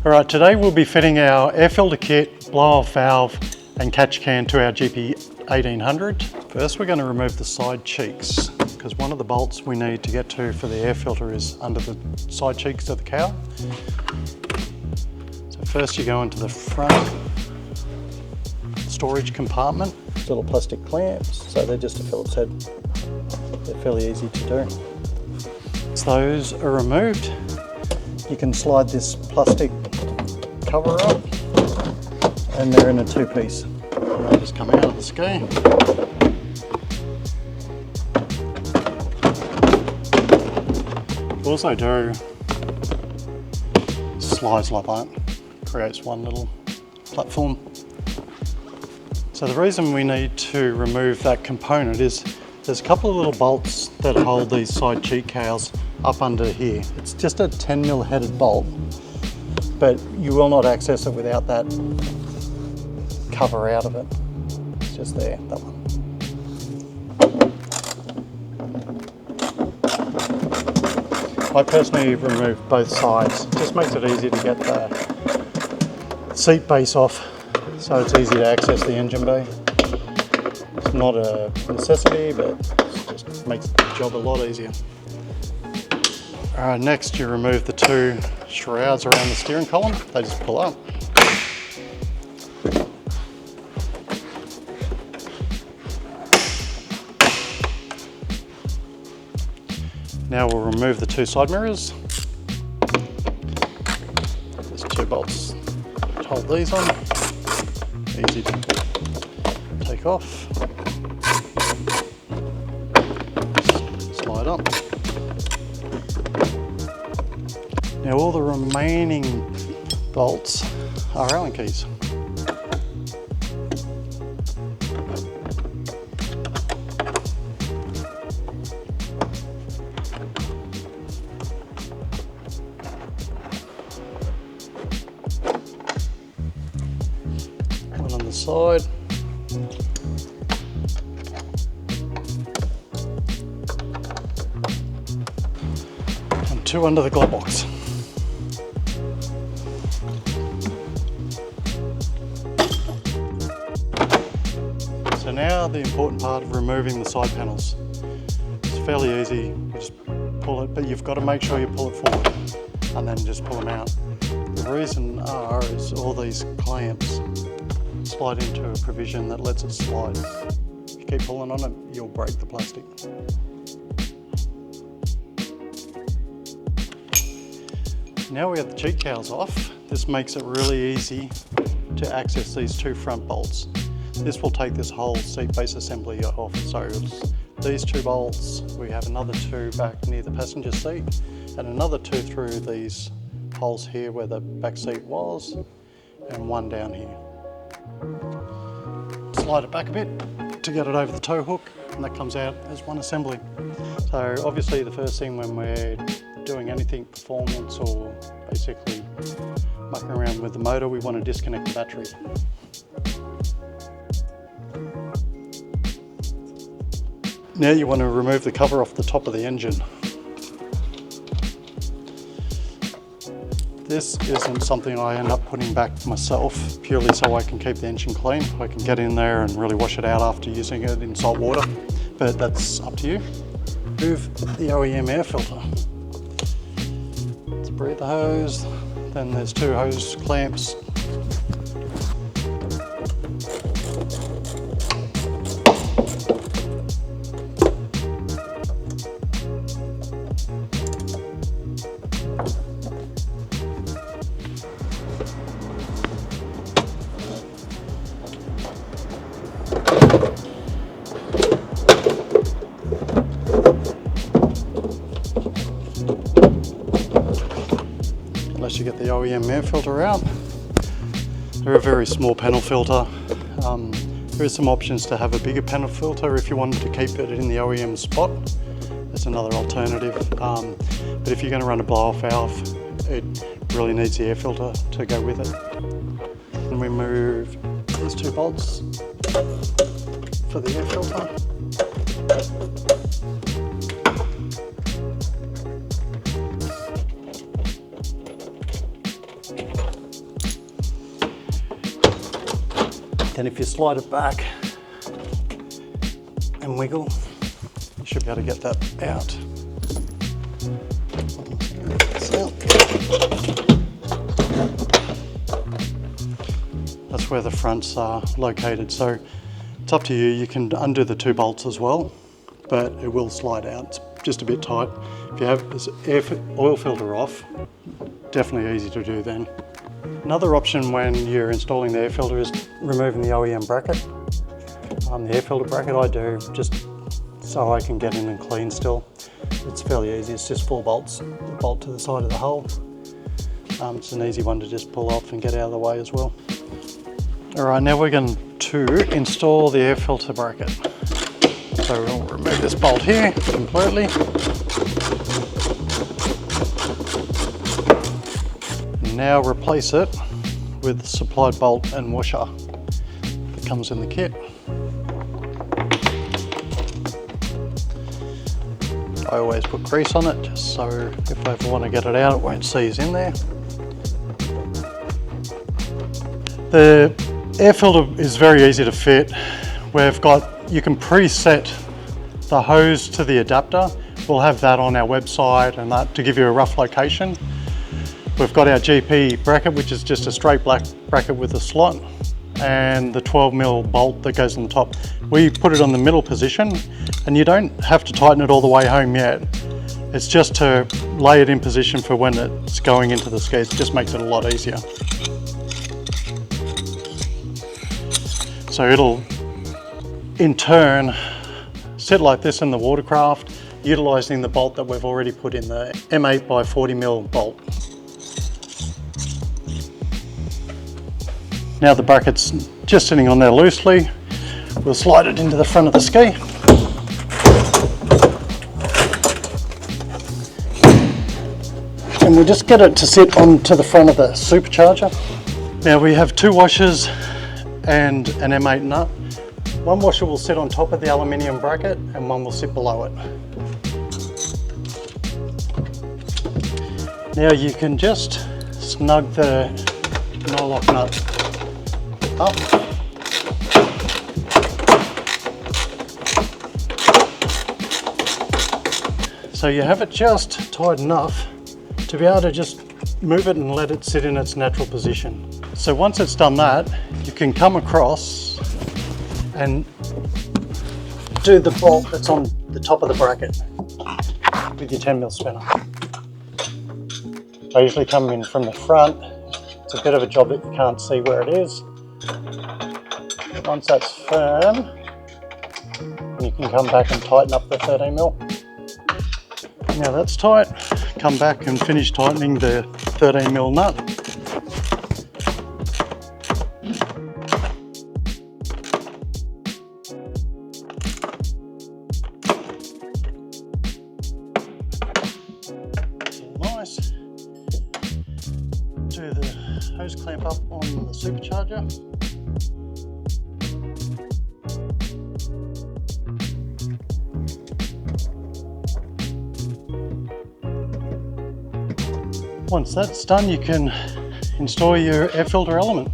Alright, today we'll be fitting our air filter kit, blow-off valve and catch can to our GP1800. First we're going to remove the side cheeks because one of the bolts we need to get to for the air filter is under the side cheeks of the cowl. So first you go into the front storage compartment. Little plastic clamps, so they're just a Phillips head. They're fairly easy to do. Once those are removed, you can slide this plastic cover up and they're in a two-piece. They just come out of the ski. Also do slides like that, creates one little platform. So the reason we need to remove that component is there's a couple of little bolts that hold these side cheek cowls up under here. It's just a 10mm headed bolt, but you will not access it without that cover out of it. It's just there, that one. I personally remove both sides. It just makes it easy to get the seat base off, so it's easy to access the engine bay. It's not a necessity, but it just makes the job a lot easier. Next you remove the two shrouds around the steering column. They just pull up. Now we'll remove the two side mirrors. There's two bolts to hold these on. Easy to take off. Slide up. Now all the remaining bolts are Allen keys. One on the side. And two under the glove box. So now the important part of removing the side panels. It's fairly easy, you just pull it, but you've got to make sure you pull it forward and then just pull them out. The reason is all these clamps slide into a provision that lets it slide. If you keep pulling on it, you'll break the plastic. Now we have the cheek cowls off. This makes it really easy to access these two front bolts. This will take this whole seat base assembly off. So it's these two bolts, we have another two back near the passenger seat and another two through these holes here where the back seat was and one down here. Slide it back a bit to get it over the tow hook and that comes out as one assembly. So obviously the first thing when we're doing anything performance or basically mucking around with the motor, we want to disconnect the battery. Now you want to remove the cover off the top of the engine. This isn't something I end up putting back myself, purely so I can keep the engine clean. I can get in there and really wash it out after using it in salt water, but that's up to you. Remove the OEM air filter. It's a breather hose, then there's two hose clamps. Unless you get the OEM air filter out. They're a very small panel filter. There is some options to have a bigger panel filter if you wanted to keep it in the OEM spot. That's another alternative. But if you're going to run a blow-off valve, it really needs the air filter to go with it. And we move these two bolts for the air filter. Then if you slide it back and wiggle, you should be able to get that out. That's where the fronts are located. So it's up to you. You can undo the 2 bolts as well, but it will slide out. It's just a bit tight. If you have this oil filter off, definitely easy to do then. Another option when you're installing the air filter is removing the OEM bracket. The air filter bracket I do just so I can get in and clean still. It's fairly easy, it's just 4 bolts, bolt to the side of the hull. It's an easy one to just pull off and get out of the way as well. Alright, now we're going to install the air filter bracket. So we'll remove this bolt here completely. Now replace it with the supplied bolt and washer that comes in the kit. I always put grease on it just so if I ever want to get it out it won't seize in there. The air filter is very easy to fit. You can preset the hose to the adapter. We'll have that on our website and that to give you a rough location. We've got our GP bracket, which is just a straight black bracket with a slot, and the 12mm bolt that goes on the top. We put it on the middle position, and you don't have to tighten it all the way home yet. It's just to lay it in position for when it's going into the skis. It just makes it a lot easier. So it'll, in turn, sit like this in the watercraft, utilising the bolt that we've already put in, the M8 by 40mm bolt. Now the bracket's just sitting on there loosely. We'll slide it into the front of the ski. And we'll just get it to sit onto the front of the supercharger. Now we have 2 washers and an M8 nut. One washer will sit on top of the aluminium bracket and one will sit below it. Now you can just snug the nylock nut up. So you have it just tight enough to be able to just move it and let it sit in its natural position. So once it's done that, you can come across and do the bolt that's on the top of the bracket with your 10mm spinner. I usually come in from the front. It's a bit of a job that you can't see where it is. Once that's firm, you can come back and tighten up the 13mm. Now that's tight, come back and finish tightening the 13mm nut. Nice. Do the hose clamp up on the supercharger. Once that's done, you can install your air filter element.